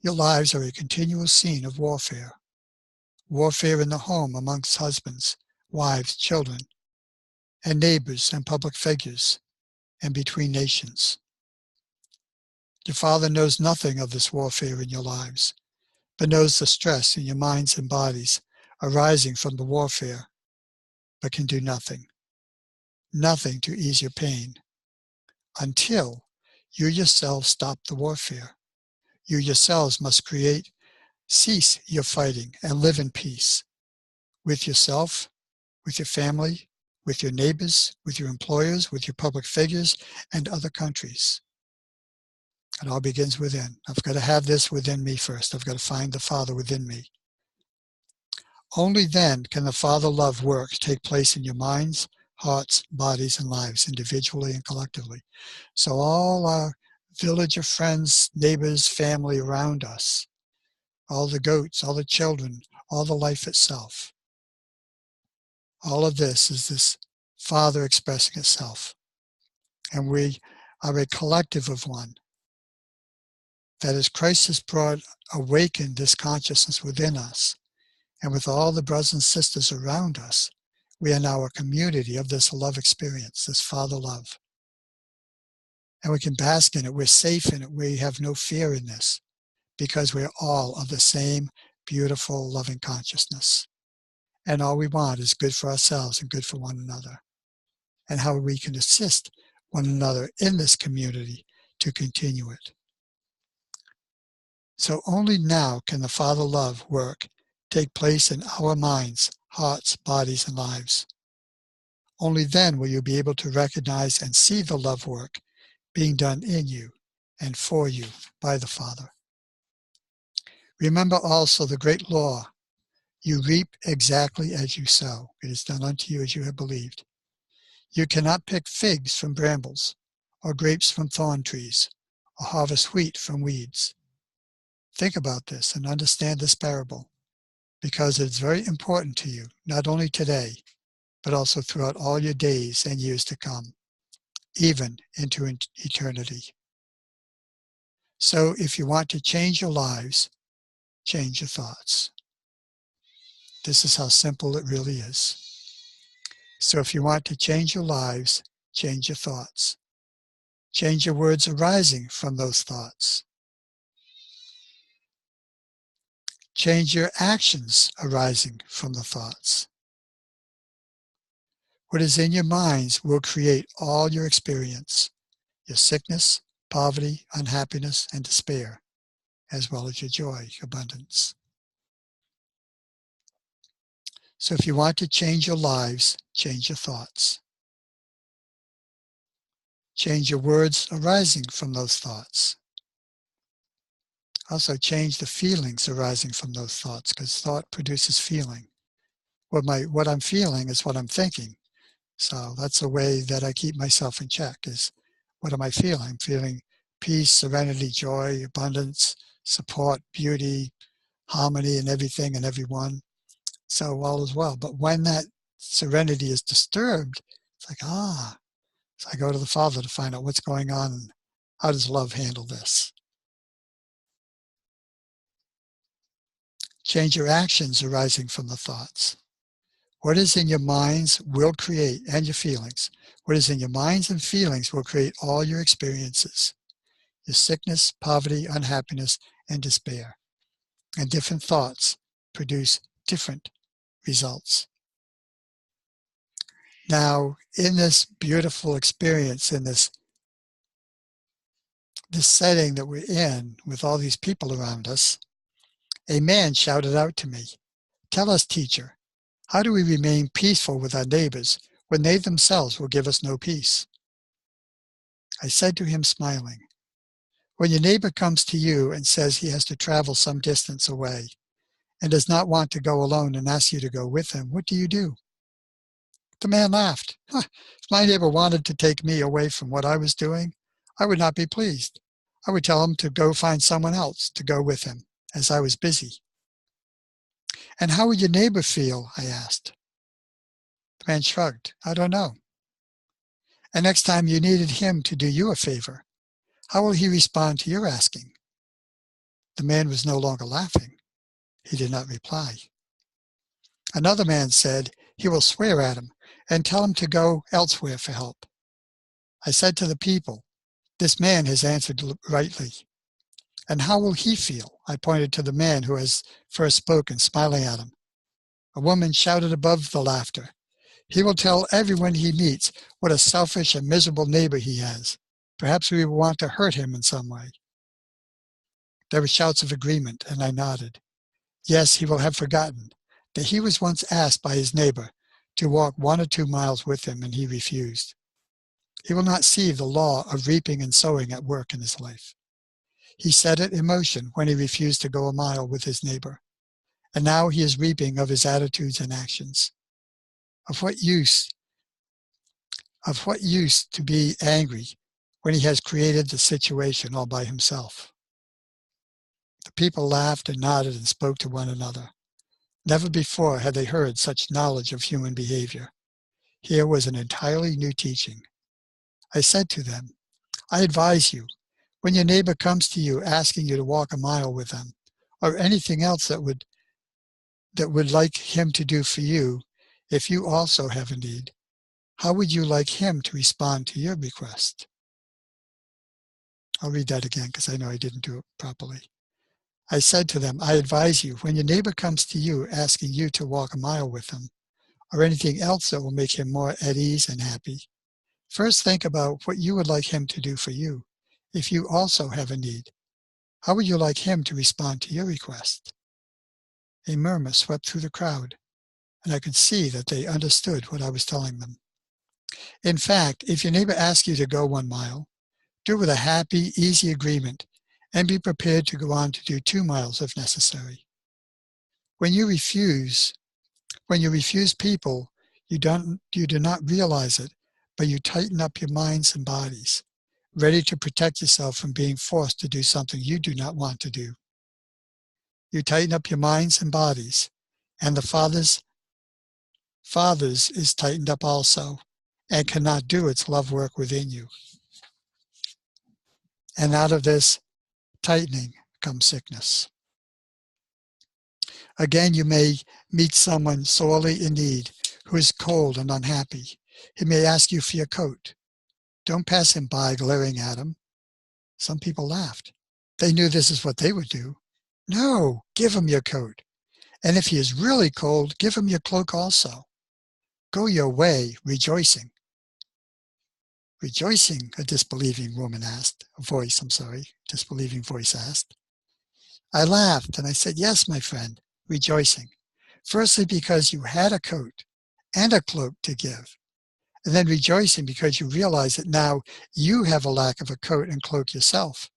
S1: your lives are a continual scene of warfare. Warfare in the home amongst husbands, wives, children, and neighbors and public figures, and between nations. Your Father knows nothing of this warfare in your lives, but knows the stress in your minds and bodies arising from the warfare, but can do nothing. Nothing to ease your pain, until you yourselves stop the warfare. You yourselves must cease your fighting and live in peace with yourself, with your family, with your neighbors, with your employers, with your public figures, and other countries. It all begins within. I've got to have this within me first. I've got to find the Father within me. Only then can the Father love work take place in your minds, hearts, bodies, and lives, individually and collectively. So all our village of friends, neighbors, family around us, all the goats, all the children, all the life itself. All of this is this Father expressing itself. And we are a collective of one. That as Christ has awakened this consciousness within us, and with all the brothers and sisters around us, we are now a community of this love experience, this Father love. And we can bask in it. We're safe in it. We have no fear in this because we're all of the same beautiful, loving consciousness. And all we want is good for ourselves and good for one another. And how we can assist one another in this community to continue it. So only now can the Father love work take place in our minds, hearts, bodies, and lives. Only then will you be able to recognize and see the love work being done in you and for you by the Father. Remember also the great law, you reap exactly as you sow. It is done unto you as you have believed. You cannot pick figs from brambles, or grapes from thorn trees, or harvest wheat from weeds. Think about this and understand this parable, because it's very important to you, not only today, but also throughout all your days and years to come, even into eternity. So if you want to change your lives, change your thoughts. This is how simple it really is. So if you want to change your lives, change your thoughts. Change your words arising from those thoughts. Change your actions arising from the thoughts. What is in your minds will create all your experience, your sickness, poverty, unhappiness, and despair, as well as your joy, abundance. So if you want to change your lives, change your thoughts. Change your words arising from those thoughts. Also change the feelings arising from those thoughts, because thought produces feeling. What I'm feeling is what I'm thinking. So that's a way that I keep myself in check is, what am I feeling? I'm feeling peace, serenity, joy, abundance, support, beauty, harmony in everything and everyone. So all is well. But when that serenity is disturbed, it's like, So I go to the Father to find out what's going on and how does love handle this. Change your actions arising from the thoughts. What is in your minds will create, and your feelings. What is in your minds and feelings will create all your experiences. Your sickness, poverty, unhappiness, and despair. And different thoughts produce different results. Now, in this beautiful experience, in this setting that we're in with all these people around us, a man shouted out to me, "Tell us, teacher, how do we remain peaceful with our neighbors when they themselves will give us no peace?" I said to him, smiling, "When your neighbor comes to you and says he has to travel some distance away and does not want to go alone and asks you to go with him, what do you do?" The man laughed. "Huh, if my neighbor wanted to take me away from what I was doing, I would not be pleased. I would tell him to go find someone else to go with him, as I was busy." "And how would your neighbor feel?" I asked. The man shrugged. "I don't know." "And next time you needed him to do you a favor, how will he respond to your asking?" The man was no longer laughing. He did not reply. Another man said he will swear at him and tell him to go elsewhere for help. I said to the people, "This man has answered rightly. And how will he feel?" I pointed to the man who has first spoken, smiling at him. A woman shouted above the laughter, "He will tell everyone he meets what a selfish and miserable neighbor he has. Perhaps we will want to hurt him in some way." There were shouts of agreement, and I nodded. Yes, he will have forgotten that he was once asked by his neighbor to walk 1 or 2 miles with him, and he refused. He will not see the law of reaping and sowing at work in his life. He set it in motion when he refused to go a mile with his neighbor, and now he is reaping of his attitudes and actions. Of what use to be angry when he has created the situation all by himself? The people laughed and nodded and spoke to one another. Never before had they heard such knowledge of human behavior. Here was an entirely new teaching. I said to them, "I advise you, when your neighbor comes to you asking you to walk a mile with them, or anything else that would like him to do for you, if you also have a need, how would you like him to respond to your request?" I'll read that again because I know I didn't do it properly. I said to them, "I advise you, when your neighbor comes to you asking you to walk a mile with him, or anything else that will make him more at ease and happy, first think about what you would like him to do for you, if you also have a need. How would you like him to respond to your request?" A murmur swept through the crowd, and I could see that they understood what I was telling them. In fact, if your neighbor asks you to go 1 mile, do it with a happy, easy agreement, and be prepared to go on to do 2 miles if necessary. When you refuse people, you do not realize it, but you tighten up your minds and bodies, ready to protect yourself from being forced to do something you do not want to do. You tighten up your minds and bodies, and the Father's is tightened up also, and cannot do its love work within you. And out of this tightening comes sickness. Again, you may meet someone sorely in need who is cold and unhappy. He may ask you for your coat. Don't pass him by glaring at him. Some people laughed. They knew this is what they would do. No, give him your coat. And if he is really cold, give him your cloak also. Go your way, rejoicing. Rejoicing, a disbelieving voice asked. I laughed and I said, "Yes, my friend, rejoicing. Firstly, because you had a coat and a cloak to give, and then rejoicing because you realize that now you have a lack of a coat and cloak yourself,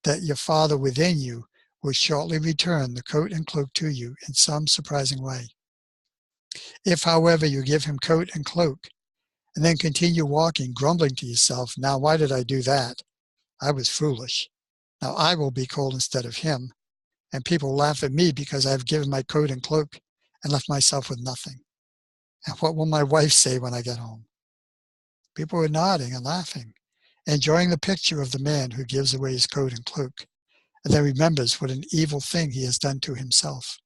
S1: that your Father within you will shortly return the coat and cloak to you in some surprising way. If, however, you give him coat and cloak, and then continue walking, grumbling to yourself, 'Now why did I do that? I was foolish. Now I will be cold instead of him, and people will laugh at me because I have given my coat and cloak and left myself with nothing. And what will my wife say when I get home?'" People were nodding and laughing, enjoying the picture of the man who gives away his coat and cloak, and then remembers what an evil thing he has done to himself.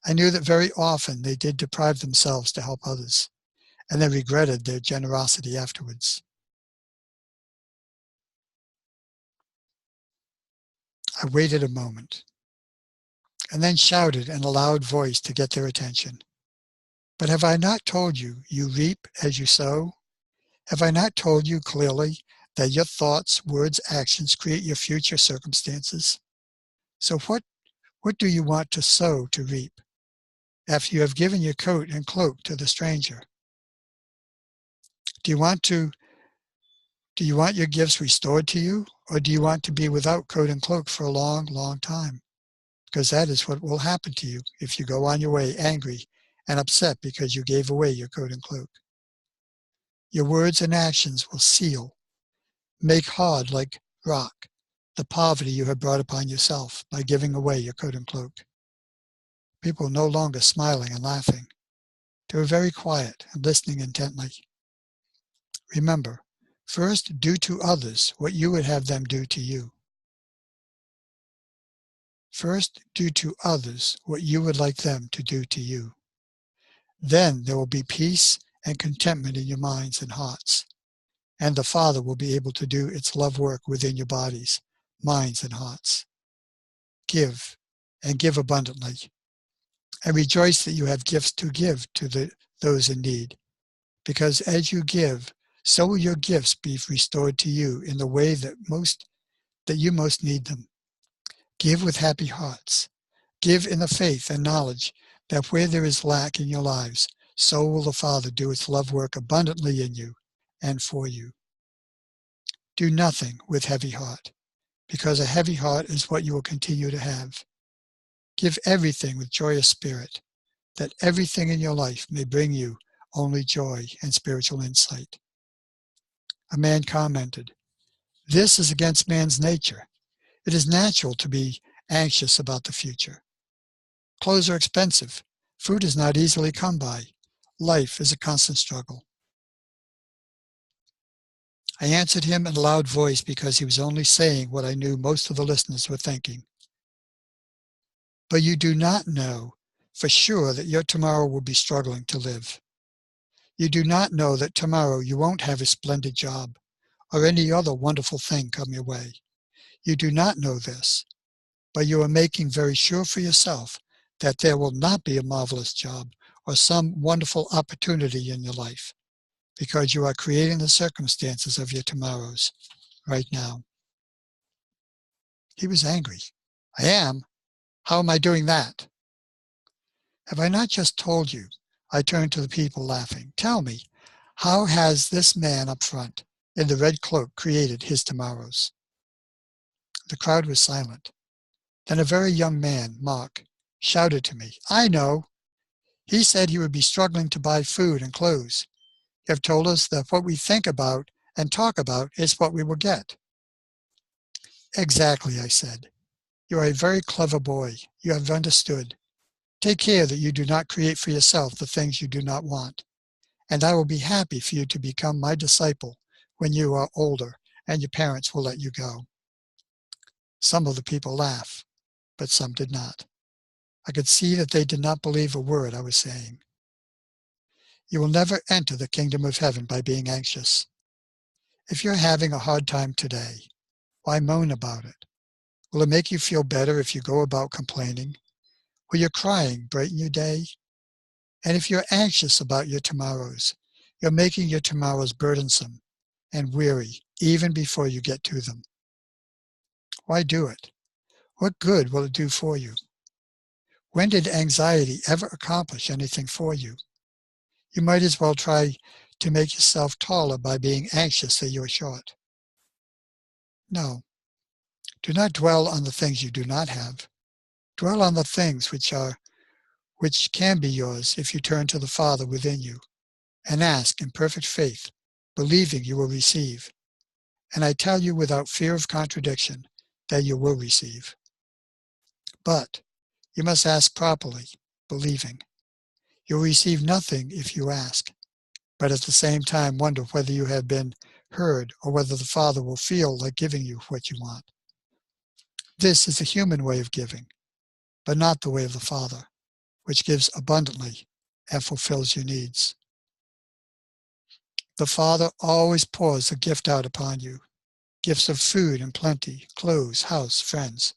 S1: I knew that very often they did deprive themselves to help others, and they regretted their generosity afterwards. I waited a moment, and then shouted in a loud voice to get their attention, But have I not told you, you reap as you sow? Have I not told you clearly that your thoughts, words, actions create your future circumstances? So what do you want to sow to reap after you have given your coat and cloak to the stranger? Do you want your gifts restored to you, or do you want to be without coat and cloak for a long, long time? Because that is what will happen to you if you go on your way angry and upset because you gave away your coat and cloak. Your words and actions will seal, make hard like rock, the poverty you have brought upon yourself by giving away your coat and cloak. People are no longer smiling and laughing. They were very quiet and listening intently. Remember, first do to others what you would have them do to you. First do to others what you would like them to do to you. Then there will be peace and contentment in your minds and hearts, and the Father will be able to do its love work within your bodies, minds, and hearts. Give, and give abundantly, and rejoice that you have gifts to give to those in need, because as you give, so will your gifts be restored to you in the way that you most need them. Give with happy hearts. Give in the faith and knowledge that where there is lack in your lives, so will the Father do its love work abundantly in you and for you. Do nothing with heavy heart, because a heavy heart is what you will continue to have. Give everything with joyous spirit, that everything in your life may bring you only joy and spiritual insight. A man commented, "This is against man's nature. It is natural to be anxious about the future. Clothes are expensive. Food is not easily come by. Life is a constant struggle." I answered him in a loud voice because he was only saying what I knew most of the listeners were thinking. But you do not know for sure that your tomorrow will be struggling to live. You do not know that tomorrow you won't have a splendid job or any other wonderful thing come your way. You do not know this, but you are making very sure for yourself that there will not be a marvelous job or some wonderful opportunity in your life, because you are creating the circumstances of your tomorrows right now. He was angry. I am? How am I doing that? Have I not just told you? I turned to the people laughing. Tell me, how has this man up front in the red cloak created his tomorrows? The crowd was silent. Then a very young man, Mark, shouted to me, I know. He said he would be struggling to buy food and clothes. You have told us that what we think about and talk about is what we will get. Exactly, I said. You are a very clever boy. You have understood. Take care that you do not create for yourself the things you do not want, and I will be happy for you to become my disciple when you are older and your parents will let you go. Some of the people laughed, but some did not. I could see that they did not believe a word I was saying. You will never enter the kingdom of heaven by being anxious. If you're having a hard time today, why moan about it? Will it make you feel better if you go about complaining? Will your crying brighten your day? And if you're anxious about your tomorrows, you're making your tomorrows burdensome and weary even before you get to them. Why do it? What good will it do for you? When did anxiety ever accomplish anything for you? You might as well try to make yourself taller by being anxious that you are short. No. Do not dwell on the things you do not have. Dwell on the things which can be yours if you turn to the Father within you and ask in perfect faith, believing you will receive. And I tell you without fear of contradiction that you will receive. But you must ask properly, believing. You'll receive nothing if you ask, but at the same time wonder whether you have been heard or whether the Father will feel like giving you what you want. This is the human way of giving, but not the way of the Father, which gives abundantly and fulfills your needs. The Father always pours a gift out upon you, gifts of food and plenty, clothes, house, friends,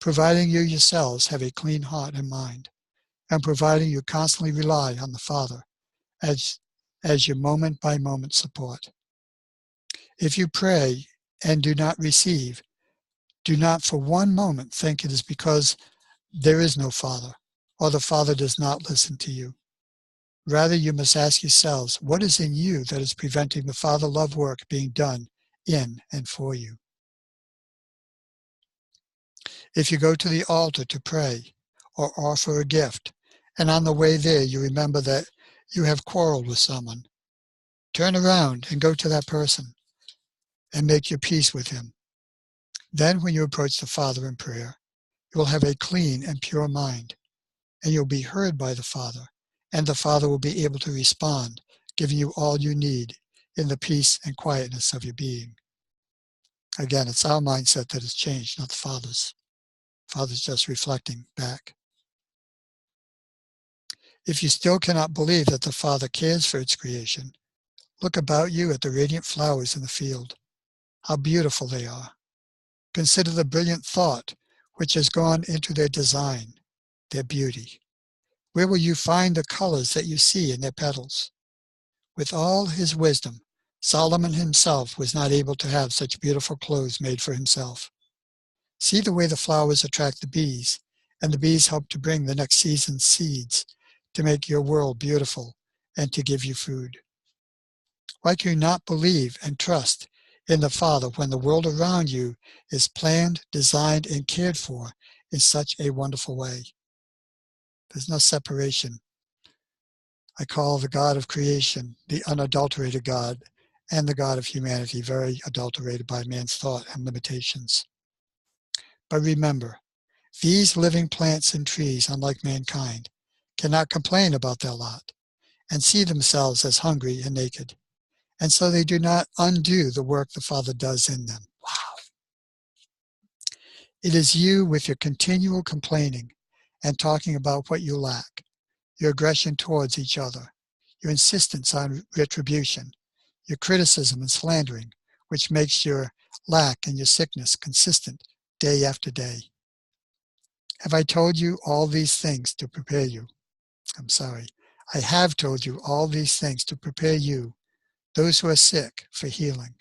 S1: providing you yourselves have a clean heart and mind, and providing you constantly rely on the Father as your moment-by-moment support. If you pray and do not receive, do not for one moment think it is because there is no Father, or the Father does not listen to you. Rather, you must ask yourselves, what is in you that is preventing the Father love work being done in and for you? If you go to the altar to pray or offer a gift, and on the way there you remember that you have quarreled with someone, turn around and go to that person and make your peace with him. Then when you approach the Father in prayer, you will have a clean and pure mind, and you'll be heard by the Father, and the Father will be able to respond, giving you all you need in the peace and quietness of your being. Again, it's our mindset that has changed, not the Father's. Father's just reflecting back. If you still cannot believe that the Father cares for its creation, look about you at the radiant flowers in the field. How beautiful they are. Consider the brilliant thought which has gone into their design, their beauty. Where will you find the colors that you see in their petals? With all his wisdom, Solomon himself was not able to have such beautiful clothes made for himself. See the way the flowers attract the bees, and the bees help to bring the next season's seeds to make your world beautiful and to give you food. Why can you not believe and trust in the Father when the world around you is planned, designed, and cared for in such a wonderful way? There's no separation. I call the God of creation the unadulterated God, and the God of humanity very adulterated by man's thought and limitations. But remember, these living plants and trees, unlike mankind, cannot complain about their lot and see themselves as hungry and naked, and so they do not undo the work the Father does in them. Wow. It is you with your continual complaining and talking about what you lack, your aggression towards each other, your insistence on retribution, your criticism and slandering, which makes your lack and your sickness consistent day after day. Have I told you all these things to prepare you? I have told you all these things to prepare you, those who are sick, for healing.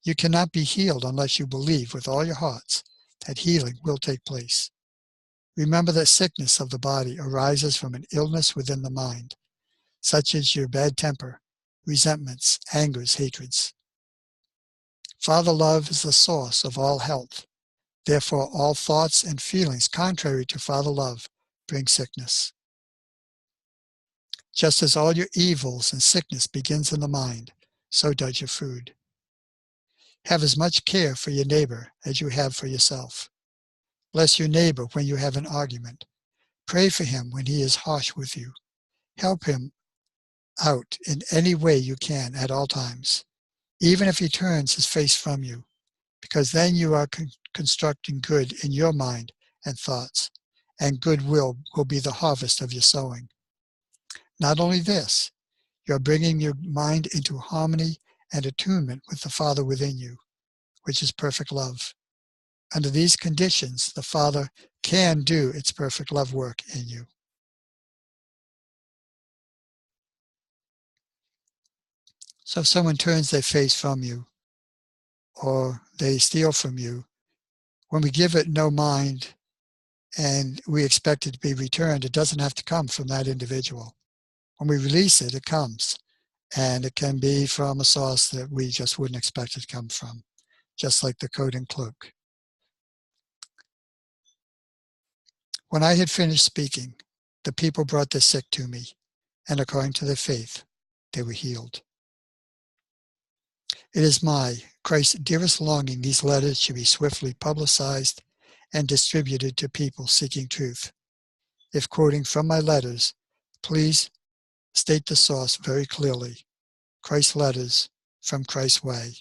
S1: You cannot be healed unless you believe with all your hearts that healing will take place. Remember that sickness of the body arises from an illness within the mind, such as your bad temper, resentments, angers, hatreds. Father love is the source of all health. Therefore, all thoughts and feelings contrary to Father love bring sickness. Just as all your evils and sickness begins in the mind, so does your food. Have as much care for your neighbor as you have for yourself. Bless your neighbor when you have an argument. Pray for him when he is harsh with you. Help him out in any way you can at all times, even if he turns his face from you, because then you are constructing good in your mind and thoughts, and goodwill will be the harvest of your sowing. Not only this, you are bringing your mind into harmony and attunement with the Father within you, which is perfect love. Under these conditions, the Father can do its perfect love work in you. So if someone turns their face from you, or they steal from you, when we give it no mind and we expect it to be returned, it doesn't have to come from that individual. When we release it, it comes. And it can be from a source that we just wouldn't expect it to come from, just like the coat and cloak. When I had finished speaking, the people brought their sick to me, and according to their faith, they were healed. It is my, Christ's dearest longing these letters should be swiftly publicized and distributed to people seeking truth. If quoting from my letters, please state the source very clearly. Christ's Letters from Christ's Way,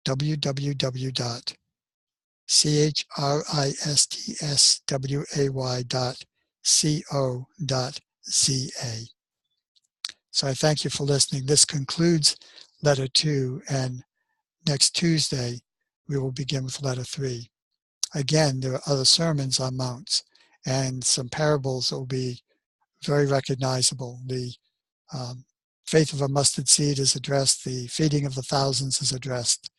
S1: www.christsway.co.za. So I thank you for listening. This concludes letter 2, and next Tuesday we will begin with letter 3. Again, there are other sermons on mounts and some parables that will be very recognizable. The faith of a mustard seed is addressed. The feeding of the thousands is addressed.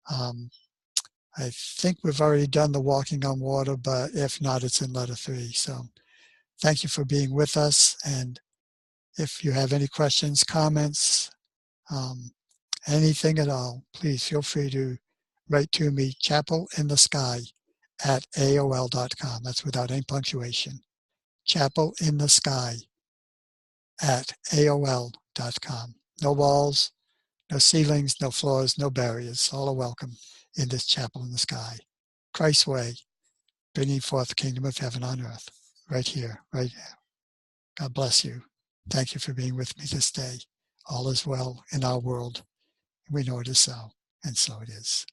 S1: I think we've already done the walking on water, but if not, it's in letter 3. So thank you for being with us. And if you have any questions, comments, anything at all, please feel free to write to me, chapelinthesky@aol.com. That's without any punctuation. chapelinthesky@aol.com. No walls, no ceilings, no floors, no barriers. All are welcome in this chapel in the sky. Christ's way, bringing forth the kingdom of heaven on earth, right here, right now. God bless you. Thank you for being with me this day. All is well in our world. We know it is so, and so it is.